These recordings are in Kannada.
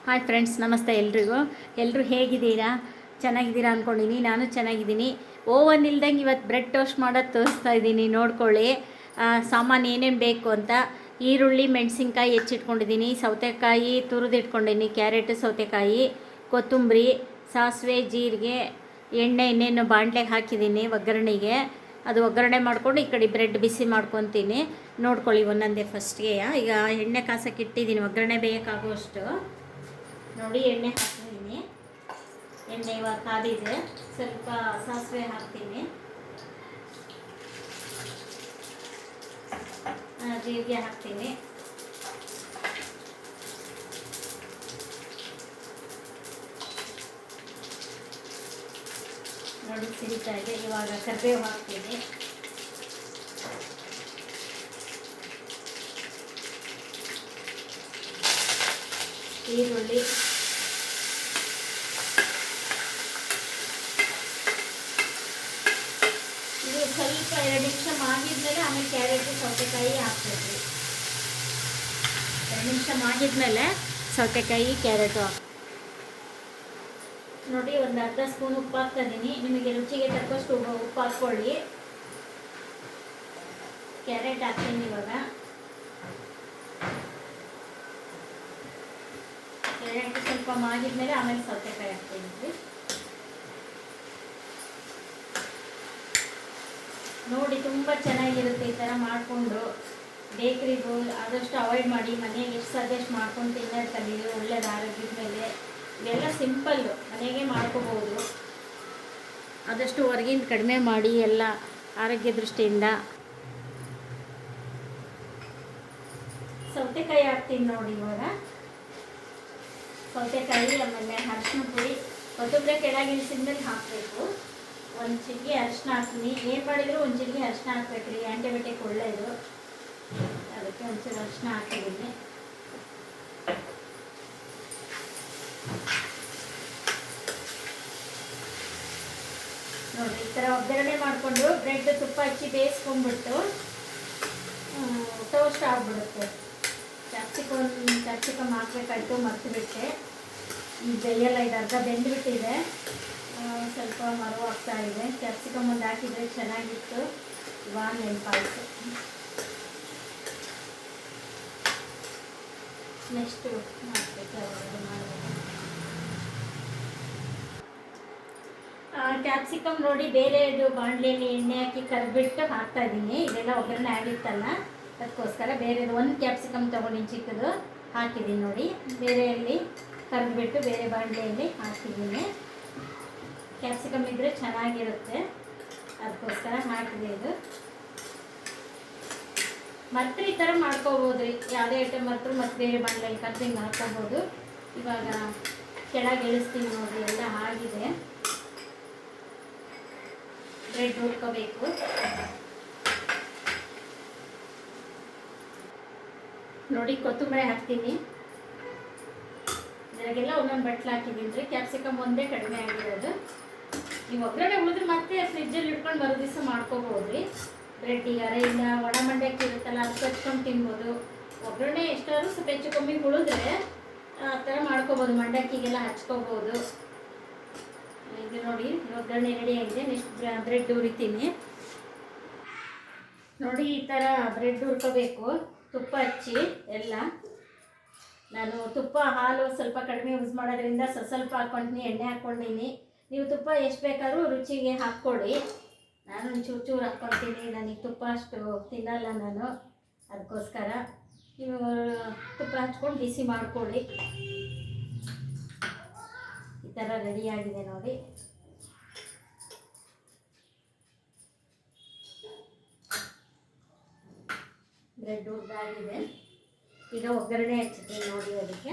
ಹಾಯ್ ಫ್ರೆಂಡ್ಸ್, ನಮಸ್ತೆ ಎಲ್ರಿಗೂ. ಎಲ್ಲರೂ ಹೇಗಿದ್ದೀರಾ? ಚೆನ್ನಾಗಿದ್ದೀರಾ ಅಂದ್ಕೊಂಡಿನಿ. ನಾನು ಚೆನ್ನಾಗಿದ್ದೀನಿ. ಓವನ್ ಇಲ್ದಂಗೆ ಇವತ್ತು ಬ್ರೆಡ್ ಟೋಸ್ಟ್ ಮಾಡೋದು ತೋರಿಸ್ತಾ ಇದ್ದೀನಿ, ನೋಡ್ಕೊಳ್ಳಿ. ಸಾಮಾನು ಏನೇನು ಬೇಕು ಅಂತ. ಈರುಳ್ಳಿ, ಮೆಣಸಿನ್ಕಾಯಿ ಹೆಚ್ಚಿಟ್ಕೊಂಡಿದ್ದೀನಿ, ಸೌತೆಕಾಯಿ ತುರಿದಿಟ್ಕೊಂಡಿದ್ದೀನಿ, ಕ್ಯಾರೆಟು, ಸೌತೆಕಾಯಿ, ಕೊತ್ತಂಬರಿ, ಸಾಸಿವೆ, ಜೀರಿಗೆ, ಎಣ್ಣೆ ಇನ್ನೇನು ಬಾಣಲೆಗೆ ಹಾಕಿದ್ದೀನಿ ಒಗ್ಗರಣೆಗೆ. ಅದು ಒಗ್ಗರಣೆ ಮಾಡ್ಕೊಂಡು ಈ ಕಡೆ ಬ್ರೆಡ್ ಬಿಸಿ ಮಾಡ್ಕೊತೀನಿ. ನೋಡ್ಕೊಳ್ಳಿ ಒಂದೊಂದೇ. ಫಸ್ಟ್ಗೆ ಈಗ ಎಣ್ಣೆ ಕಾಸಕ್ಕೆ ಇಟ್ಟಿದ್ದೀನಿ, ಒಗ್ಗರಣೆ ಬೇಯೋಕ್ಕಾಗುವಷ್ಟು. ನೋಡಿ, ಎಣ್ಣೆ ಹಾಕ್ತಿದ್ದೀನಿ. ಎಣ್ಣೆ ಇವಾಗ ಕಾದಿದೆ. ಸ್ವಲ್ಪ ಸಾಸಿವೆ ಹಾಕ್ತೀನಿ, ಜೀರಿಗೆ ಹಾಕ್ತೀನಿ, ನೋಡಿ ಸಿರಿತಾ ಇದೆ. ಇವಾಗ ಕರಿಬೇವು ಹಾಕ್ತೀನಿ, ಈರುಳ್ಳಿ, ಇದು ಸ್ವಲ್ಪ 2 ನಿಮಿಷ ಮಾಡಿದ್ಮೇಲೆ ಆಮೇಲೆ ಕ್ಯಾರೆಟು, ಸೌತೆಕಾಯಿ ಹಾಕ್ಬೇಕು. 2 ನಿಮಿಷ ಮಾಡಿದ್ಮೇಲೆ ಸೌತೆಕಾಯಿ, ಕ್ಯಾರೆಟು ಹಾಕಿ. ನೋಡಿ, ಒಂದು ಅರ್ಧ ಸ್ಪೂನ್ ಉಪ್ಪು ಹಾಕ್ತಾ ಇದ್ದೀನಿ. ನಿಮಗೆ ರುಚಿಗೆ ತಕ್ಕಷ್ಟು ಉಪ್ಪು ಹಾಕ್ಕೊಳ್ಳಿ. ಕ್ಯಾರೆಟ್ ಹಾಕ್ತೀನಿ ಇವಾಗ. ಕ್ಯಾರೆಟ್ ಸ್ವಲ್ಪ ಮಾಡಿದ್ಮೇಲೆ ಆಮೇಲೆ ಸೌತೆಕಾಯಿ ಹಾಕ್ತೀನಿ. ನೋಡಿ, ತುಂಬ ಚೆನ್ನಾಗಿರುತ್ತೆ ಈ ಥರ ಮಾಡಿಕೊಂಡು. ಬೇಕ್ರಿಗೂ ಆದಷ್ಟು ಅವಾಯ್ಡ್ ಮಾಡಿ. ಮನೆಗೆ ಎಷ್ಟು ಸಾಧ್ಯಷ್ಟು ಮಾಡ್ಕೊಂಡು ತಿನ್ನೋದು ಕಲೀರಿ, ಒಳ್ಳೆಯದು ಆರೋಗ್ಯದ ಮೇಲೆ. ಇವೆಲ್ಲ ಸಿಂಪಲ್ಲು, ಮನೆಗೆ ಮಾಡ್ಕೋಬೋದು. ಆದಷ್ಟು ಹೊರಗಿಂದ ಕಡಿಮೆ ಮಾಡಿ, ಎಲ್ಲ ಆರೋಗ್ಯ ದೃಷ್ಟಿಯಿಂದ. ಸೌತೆಕಾಯಿ ಹಾಕ್ತೀನಿ ನೋಡಿ ಇವಾಗ. ಸೌತೆಕಾಯಿ, ಆಮೇಲೆ ಅರಿಶಿನ ಪುಡಿ, ಕೊತ್ತಂಬರಿ ಕೆಳಗೆ ಇಳಿಸಿದ್ಮೇಲೆ ಹಾಕಬೇಕು. ಒಂದು ಚಿಟಿಕೆ ಅರಿಶಿನ ಹಾಕ್ತೀನಿ. ಏನು ಮಾಡಿದರೂ ಒಂದು ಚಿಟಿಕೆ ಅರಿಶಿನ ಹಾಕ್ಬೇಕ್ರಿ, ಆ್ಯಂಟಿಬಯೋಟಿಕ್ ಒಳ್ಳೆಯದು. ಅದಕ್ಕೆ ಒಂಚೂರು ಅರಿಶಿನ ಹಾಕಿದ್ದೀನಿ. ನೋಡಿ, ಈ ಥರ ಒಗ್ಗರಣೆ ಮಾಡಿಕೊಂಡು ಬ್ರೆಡ್ ತುಪ್ಪ ಹಚ್ಚಿ ಬೇಯಿಸ್ಕೊಂಡ್ಬಿಟ್ಟು ಟೋಸ್ಟ್ ಆಗಿಬಿಡುತ್ತೆ. ಕ್ಯಾಪ್ಸಿಕಮ್ ಹಾಕ್ಬೇಕಾಯ್ತು, ಮರ್ತುಬಿಟ್ಟೆ. ಈ ಬೇಯಲ್ಲ, ಇದು ಅರ್ಧ ಬೆಂದುಬಿಟ್ಟಿದೆ, ಸ್ವಲ್ಪ ಮರವಾಗ್ತಾ ಇದೆ. ಕ್ಯಾಪ್ಸಿಕಮ್ ಒಂದು ಹಾಕಿದರೆ ಚೆನ್ನಾಗಿತ್ತು, ಇವಾಗ ನೆನಪಾಯಿತು. ನೆಕ್ಸ್ಟು ಮಾಡಬೇಕು, ಮಾಡಬೇಕು. ಕ್ಯಾಪ್ಸಿಕಮ್ ನೋಡಿ, ಬೇರೆದು ಬಾಣಲೆಯಲ್ಲಿ ಎಣ್ಣೆ ಹಾಕಿ ಕರಿಬಿಟ್ಟು ಹಾಕ್ತಾ ಇದ್ದೀನಿ. ಇದೆಲ್ಲ ಒಗ್ಗರಣೆ ಆಗಿತ್ತಲ್ಲ, ಅದಕ್ಕೋಸ್ಕರ ಬೇರೆದು ಒಂದು ಕ್ಯಾಪ್ಸಿಕಮ್ ತೊಗೊಂಡಿನಿ, ಚಿಕ್ಕದು ಹಾಕಿದ್ದೀನಿ ನೋಡಿ. ಬೇರೆಯಲ್ಲಿ ಕರೆದ್ಬಿಟ್ಟು ಬೇರೆ ಬಾಣಲೆಯಲ್ಲಿ ಹಾಕಿದ್ದೀನಿ. ಕ್ಯಾಪ್ಸಿಕಮ್ ಇದ್ದರೆ ಚೆನ್ನಾಗಿರುತ್ತೆ, ಅದಕ್ಕೋಸ್ಕರ ಹಾಕಿದೆ. ಇದು ಮತ್ತೆ ಈ ಥರ ಮಾಡ್ಕೋಬೋದು ರೀ, ಯಾವುದೇ ಐಟಮ್ ಮಾತ್ರ ಮತ್ತೆ ಬೇರೆ ಬಾಣಲೆಯಲ್ಲಿ ಕರೆದು ಹಿಂಗೆ ಹಾಕ್ಕೋಬೋದು. ಇವಾಗ ಕೆಳಗೆ ಇಳಿಸ್ತೀವಿ ನೋಡಿ, ಎಲ್ಲ ಆಗಿದೆ. ಬ್ರೆಡ್ ಹುರ್ಕೋಬೇಕು. ನೋಡಿ, ಕೊತ್ತಂಬರಿ ಹಾಕ್ತೀನಿ. ಇದರಾಗೆಲ್ಲ ಒಂದೊಂದು ಬಟ್ಲು ಹಾಕಿದ್ದೀನಿ ರೀ. ಕ್ಯಾಪ್ಸಿಕಮ್ ಒಂದೇ ಕಡಿಮೆ ಆಗಿರೋದು. ನೀವು ಒಗ್ಗರಣೆ ಉಳಿದ್ರೆ ಮತ್ತೆ ಫ್ರಿಜ್ಜಲ್ಲಿ ಇಟ್ಕೊಂಡು ಮರು ದಿವಸ ಮಾಡ್ಕೋಬೋದು ರೀ. ಬ್ರೆಡ್ ಈಗ ಇಲ್ಲ ಒಣ ಮಂಡಕ್ಕಿ ಇರುತ್ತಲ್ಲ, ಅದು ಹಚ್ಕೊಂಡು ತಿನ್ಬೋದು. ಒಗ್ಗರಣೆ ಎಷ್ಟಾದ್ರೂ ಸ್ವಲ್ಪ ಹೆಚ್ಚು ಕಮ್ಮಿ ಉಳಿದ್ರೆ ಆ ಥರ ಮಾಡ್ಕೋಬೋದು, ಮಂಡಕ್ಕಿಗೆಲ್ಲ ಹಚ್ಕೋಬೋದು. ಇದು ನೋಡಿ, ಒಗ್ಗರಣೆ ರೆಡಿ ಆಗಿದೆ. ನೆಕ್ಸ್ಟ್ ಬ್ರೆಡ್ ಹುರಿತೀನಿ ನೋಡಿ. ಈ ಥರ ಬ್ರೆಡ್ ಹುರ್ಕೋಬೇಕು, ತುಪ್ಪ ಹಚ್ಚಿ ಎಲ್ಲ. ನಾನು ತುಪ್ಪ, ಹಾಲು ಸ್ವಲ್ಪ ಕಡಿಮೆ ಯೂಸ್ ಮಾಡೋದ್ರಿಂದ ಸ್ವಲ್ಪ ಹಾಕ್ಕೊಂತೀನಿ, ಎಣ್ಣೆ ಹಾಕ್ಕೊಂಡಿನಿ. ನೀವು ತುಪ್ಪ ಎಷ್ಟು ಬೇಕಾದ್ರೂ ರುಚಿಗೆ ಹಾಕ್ಕೊಳ್ಳಿ. ನಾನು ಒಂಚೂರು ಚೂರು ಹಾಕ್ಕೊಳ್ತೀನಿ, ನನಗೆ ತುಪ್ಪ ಅಷ್ಟು ತಿನ್ನಲ್ಲ ನಾನು, ಅದಕ್ಕೋಸ್ಕರ ನೀವು ತುಪ್ಪ ಹಚ್ಕೊಂಡು ಬಿಸಿ ಮಾಡ್ಕೊಳ್ಳಿ. ಈ ಥರ ರೆಡಿಯಾಗಿದೆ ನೋಡಿ. ಬ್ರೆಡ್ ಹುರಿದಾಗಿದೆ. ಈಗ ಒಗ್ಗರಣೆ ಹಚ್ಚಿದ್ದೀನಿ ನೋಡಿ. ಅದಕ್ಕೆ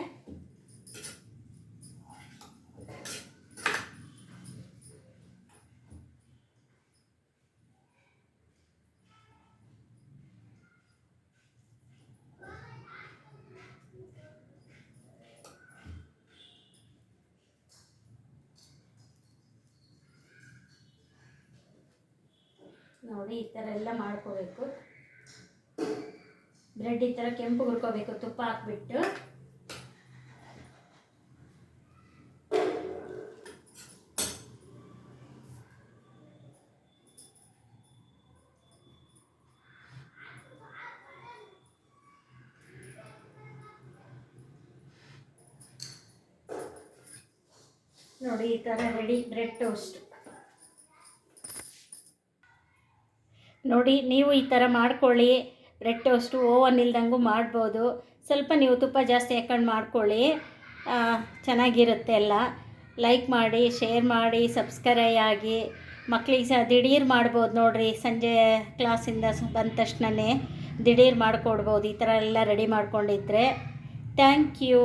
ನೋಡಿ, ಈ ಥರ ಎಲ್ಲ ಮಾಡ್ಕೋಬೇಕು. ಬ್ರೆಡ್ ಈ ಥರ ಕೆಂಪು ಹುರ್ಕೋಬೇಕು ತುಪ್ಪ ಹಾಕ್ಬಿಟ್ಟು. ನೋಡಿ ಈ ಥರ ರೆಡಿ ಬ್ರೆಡ್ ಟೋಸ್ಟ್. ನೋಡಿ ನೀವು ಈ ಥರ ಮಾಡ್ಕೊಳ್ಳಿ. ಬ್ರೆಡ್ ಟೋಸ್ಟು ಓವನ್ ಇಲ್ದಂಗೂ ಮಾಡ್ಬೋದು. ಸ್ವಲ್ಪ ನೀವು ತುಪ್ಪ ಜಾಸ್ತಿ ಹಾಕೊಂಡು ಮಾಡ್ಕೊಳ್ಳಿ, ಚೆನ್ನಾಗಿರುತ್ತೆ ಎಲ್ಲ. ಲೈಕ್ ಮಾಡಿ, ಶೇರ್ ಮಾಡಿ, ಸಬ್ಸ್ಕ್ರೈಬ್ ಆಗಿ. ಮಕ್ಕಳಿಗೆ ಸಹ ದಿಢೀರ್ ಮಾಡ್ಬೋದು ನೋಡಿರಿ, ಸಂಜೆ ಕ್ಲಾಸಿಂದ ಬಂದ ತಕ್ಷಣವೇ ದಿಢೀರ್ ಮಾಡಿಕೊಡ್ಬೋದು ಈ ಥರ ಎಲ್ಲ ರೆಡಿ ಮಾಡ್ಕೊಂಡಿದ್ರೆ. Thank you.